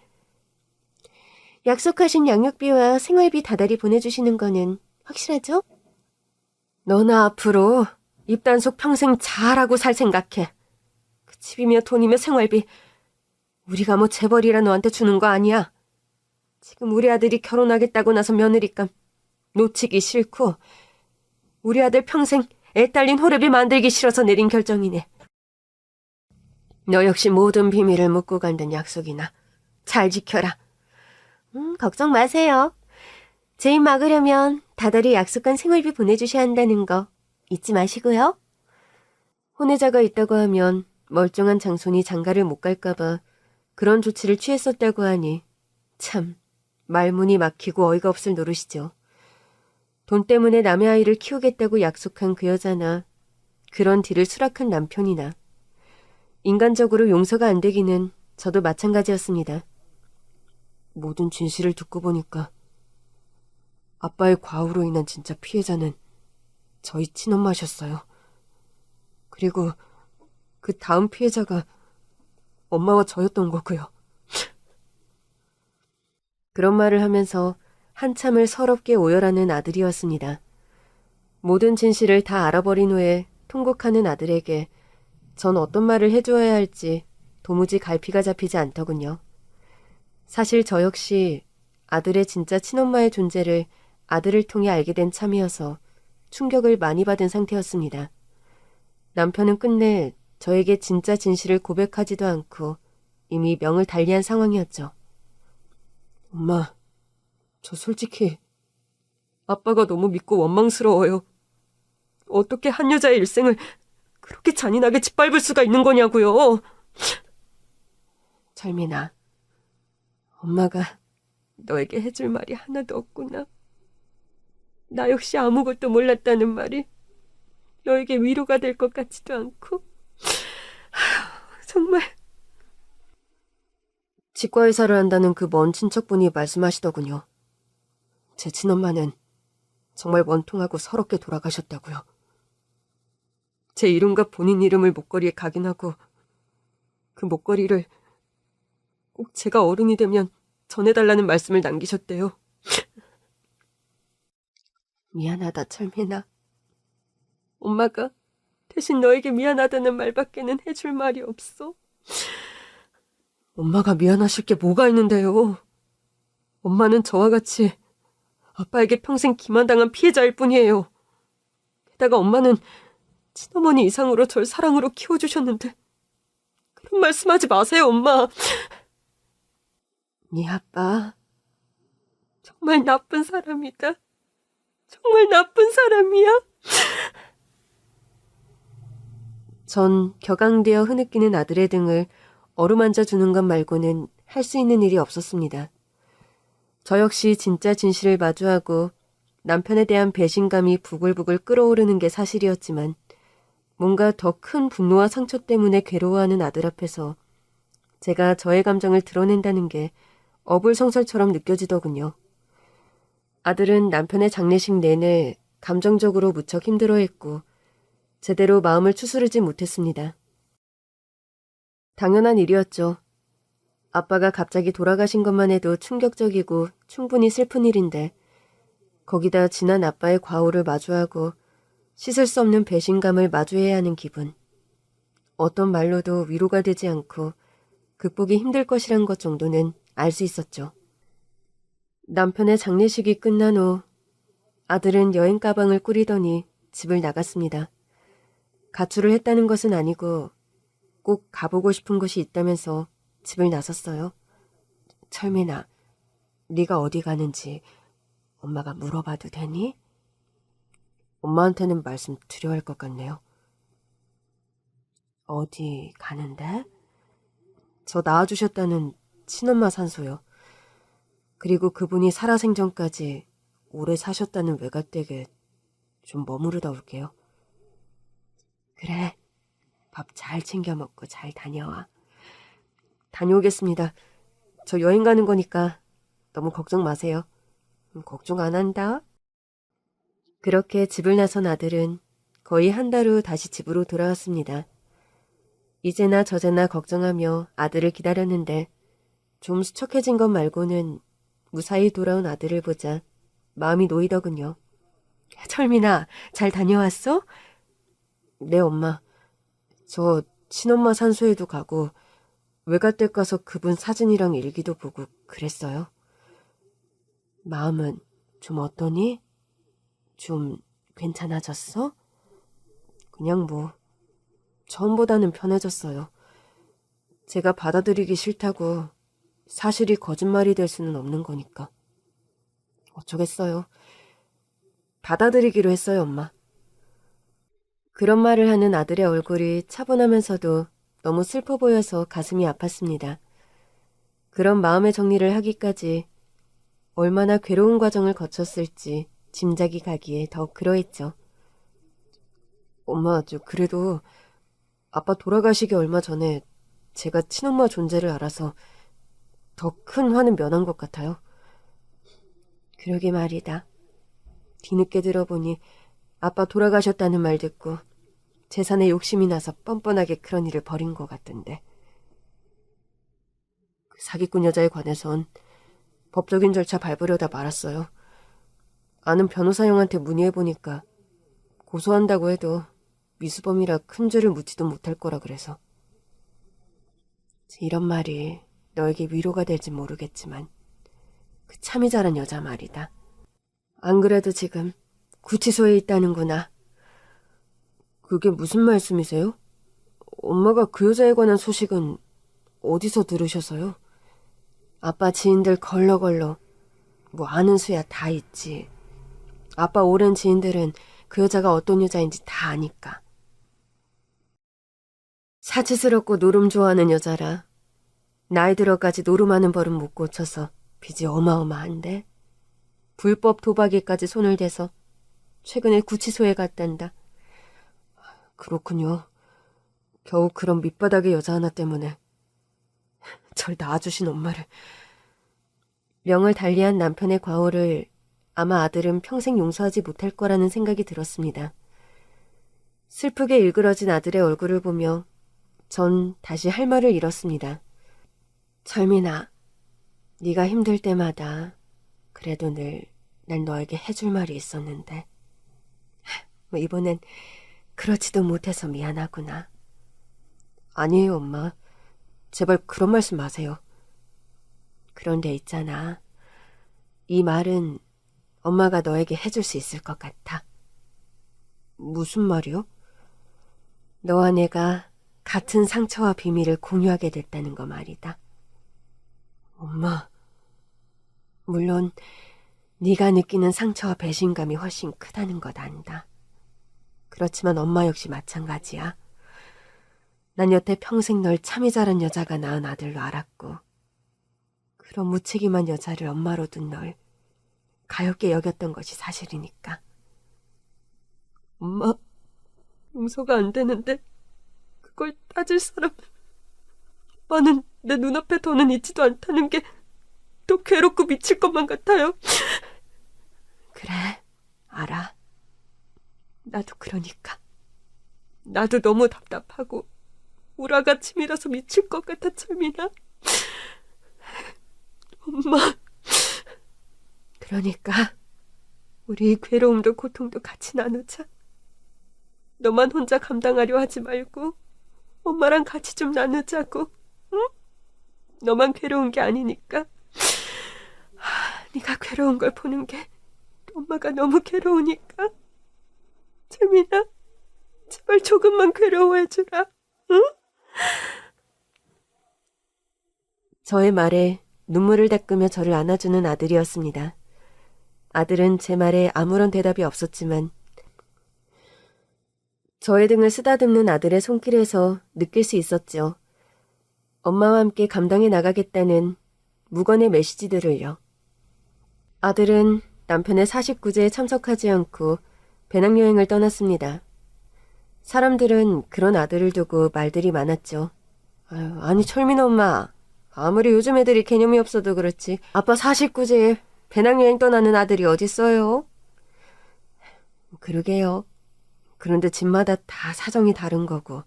약속하신 양육비와 생활비 다달이 보내주시는 거는 확실하죠? 너나 앞으로 입단속 평생 잘하고 살 생각해. 그 집이며 돈이며 생활비 우리가 뭐 재벌이라 너한테 주는 거 아니야. 지금 우리 아들이 결혼하겠다고 나서 며느리감 놓치기 싫고 우리 아들 평생 애 딸린 호랩이 만들기 싫어서 내린 결정이네. 너 역시 모든 비밀을 묻고 간다는 약속이나 잘 지켜라. 걱정 마세요. 제 입 막으려면 다달이 약속한 생활비 보내주셔야 한다는 거 잊지 마시고요. 혼외자가 있다고 하면 멀쩡한 장손이 장가를 못 갈까봐 그런 조치를 취했었다고 하니 참 말문이 막히고 어이가 없을 노릇이죠. 돈 때문에 남의 아이를 키우겠다고 약속한 그 여자나 그런 딜을 수락한 남편이나 인간적으로 용서가 안 되기는 저도 마찬가지였습니다. 모든 진실을 듣고 보니까 아빠의 과오로 인한 진짜 피해자는 저희 친엄마셨어요. 그리고 그 다음 피해자가 엄마와 저였던 거고요. 그런 말을 하면서 한참을 서럽게 오열하는 아들이었습니다. 모든 진실을 다 알아버린 후에 통곡하는 아들에게 전 어떤 말을 해줘야 할지 도무지 갈피가 잡히지 않더군요. 사실 저 역시 아들의 진짜 친엄마의 존재를 아들을 통해 알게 된 참이어서 충격을 많이 받은 상태였습니다. 남편은 끝내 저에게 진짜 진실을 고백하지도 않고 이미 명을 달리한 상황이었죠. 엄마, 저 솔직히 아빠가 너무 믿고 원망스러워요. 어떻게 한 여자의 일생을 그렇게 잔인하게 짓밟을 수가 있는 거냐고요. 철민아, 엄마가 너에게 해줄 말이 하나도 없구나. 나 역시 아무것도 몰랐다는 말이 너에게 위로가 될 것 같지도 않고. 정말. 치과의사를 한다는 그 먼 친척분이 말씀하시더군요. 제 친엄마는 정말 원통하고 서럽게 돌아가셨다고요. 제 이름과 본인 이름을 목걸이에 각인하고 그 목걸이를 꼭 제가 어른이 되면 전해달라는 말씀을 남기셨대요. 미안하다, 철민아. 엄마가 대신 너에게 미안하다는 말밖에는 해줄 말이 없어. 엄마가 미안하실 게 뭐가 있는데요. 엄마는 저와 같이 아빠에게 평생 기만당한 피해자일 뿐이에요. 게다가 엄마는 친어머니 이상으로 절 사랑으로 키워주셨는데 그런 말씀하지 마세요, 엄마. 네 아빠 정말 나쁜 사람이다. 정말 나쁜 사람이야. 전 격앙되어 흐느끼는 아들의 등을 어루만져 주는 것 말고는 할 수 있는 일이 없었습니다. 저 역시 진짜 진실을 마주하고 남편에 대한 배신감이 부글부글 끓어오르는 게 사실이었지만 뭔가 더 큰 분노와 상처 때문에 괴로워하는 아들 앞에서 제가 저의 감정을 드러낸다는 게 어불성설처럼 느껴지더군요. 아들은 남편의 장례식 내내 감정적으로 무척 힘들어했고 제대로 마음을 추스르지 못했습니다. 당연한 일이었죠. 아빠가 갑자기 돌아가신 것만 해도 충격적이고 충분히 슬픈 일인데 거기다 지난 아빠의 과오를 마주하고 씻을 수 없는 배신감을 마주해야 하는 기분. 어떤 말로도 위로가 되지 않고 극복이 힘들 것이란 것 정도는 알 수 있었죠. 남편의 장례식이 끝난 후 아들은 여행 가방을 꾸리더니 집을 나갔습니다. 가출을 했다는 것은 아니고 꼭 가보고 싶은 곳이 있다면서 집을 나섰어요. 철민아, 네가 어디 가는지 엄마가 물어봐도 되니? 엄마한테는 말씀 드려야 할 것 같네요. 어디 가는데? 저 낳아주셨다는 친엄마 산소요. 그리고 그분이 살아생전까지 오래 사셨다는 외갓댁에 좀 머무르다 올게요. 그래, 밥 잘 챙겨 먹고 잘 다녀와. 다녀오겠습니다. 저 여행 가는 거니까 너무 걱정 마세요. 걱정 안 한다. 그렇게 집을 나선 아들은 거의 한 달 후 다시 집으로 돌아왔습니다. 이제나 저제나 걱정하며 아들을 기다렸는데 좀 수척해진 것 말고는 무사히 돌아온 아들을 보자 마음이 놓이더군요. 철민아, 잘 다녀왔어? 네, 엄마. 저 친엄마 산소에도 가고 외갓댁 가서 그분 사진이랑 일기도 보고 그랬어요. 마음은 좀 어떠니? 좀 괜찮아졌어? 그냥 뭐 처음보다는 편해졌어요. 제가 받아들이기 싫다고 사실이 거짓말이 될 수는 없는 거니까. 어쩌겠어요. 받아들이기로 했어요, 엄마. 그런 말을 하는 아들의 얼굴이 차분하면서도 너무 슬퍼 보여서 가슴이 아팠습니다. 그런 마음의 정리를 하기까지 얼마나 괴로운 과정을 거쳤을지 짐작이 가기에 더욱 그러했죠. 엄마, 그래도 아빠 돌아가시기 얼마 전에 제가 친엄마 존재를 알아서 더 큰 화는 면한 것 같아요. 그러게 말이다. 뒤늦게 들어보니 아빠 돌아가셨다는 말 듣고 재산에 욕심이 나서 뻔뻔하게 그런 일을 벌인 것 같던데. 그 사기꾼 여자에 관해선 법적인 절차 밟으려다 말았어요. 아는 변호사 형한테 문의해보니까 고소한다고 해도 미수범이라 큰 죄를 묻지도 못할 거라 그래서. 이런 말이 너에게 위로가 될지 모르겠지만 그 참이 잘한 여자 말이다. 안 그래도 지금 구치소에 있다는구나. 그게 무슨 말씀이세요? 엄마가 그 여자에 관한 소식은 어디서 들으셔서요? 아빠 지인들 걸러걸러 뭐 아는 수야 다 있지. 아빠 오랜 지인들은 그 여자가 어떤 여자인지 다 아니까. 사치스럽고 노름 좋아하는 여자라 나이 들어까지 노름하는 버릇 못 고쳐서 빚이 어마어마한데 불법 도박에까지 손을 대서 최근에 구치소에 갔단다. 그렇군요. 겨우 그런 밑바닥의 여자 하나 때문에 절 낳아주신 엄마를. 명을 달리한 남편의 과오를 아마 아들은 평생 용서하지 못할 거라는 생각이 들었습니다. 슬프게 일그러진 아들의 얼굴을 보며 전 다시 할 말을 잃었습니다. 철민아, 네가 힘들 때마다 그래도 늘 난 너에게 해줄 말이 있었는데 이번엔 그렇지도 못해서 미안하구나. 아니에요, 엄마. 제발 그런 말씀 마세요. 그런데 있잖아. 이 말은 엄마가 너에게 해줄 수 있을 것 같아. 무슨 말이요? 너와 내가 같은 상처와 비밀을 공유하게 됐다는 거 말이다. 엄마. 물론 네가 느끼는 상처와 배신감이 훨씬 크다는 것 안다. 그렇지만 엄마 역시 마찬가지야. 난 여태 평생 널 참이 잘한 여자가 낳은 아들로 알았고 그런 무책임한 여자를 엄마로 둔 널 가엾게 여겼던 것이 사실이니까. 엄마, 용서가 안 되는데 그걸 따질 사람. 아빠는 내 눈앞에 더는 있지도 않다는 게 더 괴롭고 미칠 것만 같아요. 그래, 알아. 나도 그러니까. 나도 너무 답답하고 우라가 치밀어서 미칠 것 같아, 철민아. 엄마. 그러니까 우리 이 괴로움도 고통도 같이 나누자. 너만 혼자 감당하려 하지 말고 엄마랑 같이 좀 나누자고. 응? 너만 괴로운 게 아니니까. 네가 괴로운 걸 보는 게 엄마가 너무 괴로우니까. 철민아, 제발 조금만 괴로워해주라. 응? 저의 말에 눈물을 닦으며 저를 안아주는 아들이었습니다. 아들은 제 말에 아무런 대답이 없었지만 저의 등을 쓰다듬는 아들의 손길에서 느낄 수 있었죠. 엄마와 함께 감당해 나가겠다는 무건의 메시지들을요. 아들은 남편의 49제에 참석하지 않고 배낭여행을 떠났습니다. 사람들은 그런 아들을 두고 말들이 많았죠. 아니 철민 엄마, 아무리 요즘 애들이 개념이 없어도 그렇지 아빠 49제에 배낭여행 떠나는 아들이 어딨어요? 그러게요. 그런데 집마다 다 사정이 다른 거고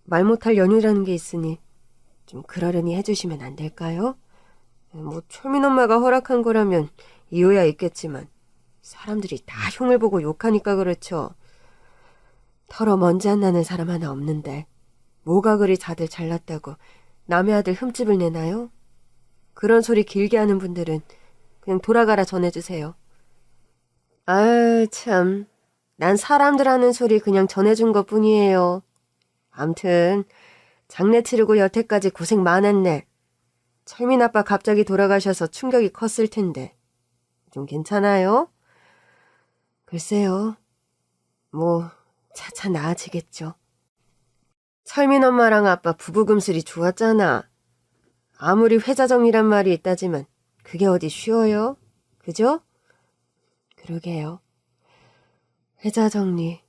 말 못할 연유라는 게 있으니 좀 그러려니 해주시면 안 될까요? 뭐 철민 엄마가 허락한 거라면 이유야 있겠지만 사람들이 다 흉을 보고 욕하니까 그렇죠. 털어 먼지 안 나는 사람 하나 없는데 뭐가 그리 다들 잘났다고 남의 아들 흠집을 내나요? 그런 소리 길게 하는 분들은 그냥 돌아가라 전해주세요. 아유 참, 난 사람들 하는 소리 그냥 전해준 것뿐이에요. 암튼 장례 치르고 여태까지 고생 많았네. 철민 아빠 갑자기 돌아가셔서 충격이 컸을 텐데 좀 괜찮아요? 글쎄요. 뭐 차차 나아지겠죠. 철민 엄마랑 아빠 부부금슬이 좋았잖아. 아무리 회자정이란 말이 있다지만 그게 어디 쉬워요? 그죠? 그러게요. 회자 정리.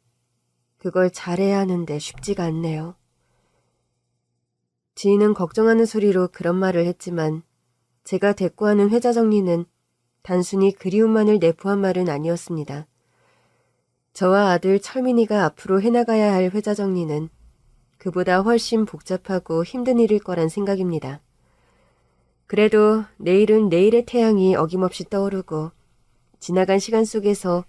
그걸 잘해야 하는데 쉽지가 않네요. 지인은 걱정하는 소리로 그런 말을 했지만 제가 대꾸하는 회자 정리는 단순히 그리움만을 내포한 말은 아니었습니다. 저와 아들 철민이가 앞으로 해나가야 할 회자 정리는 그보다 훨씬 복잡하고 힘든 일일 거란 생각입니다. 그래도 내일은 내일의 태양이 어김없이 떠오르고 지나간 시간 속에서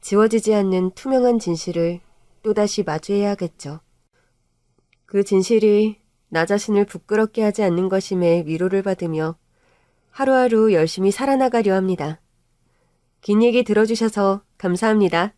지워지지 않는 투명한 진실을 또다시 마주해야겠죠. 그 진실이 나 자신을 부끄럽게 하지 않는 것임에 위로를 받으며 하루하루 열심히 살아나가려 합니다. 긴 얘기 들어주셔서 감사합니다.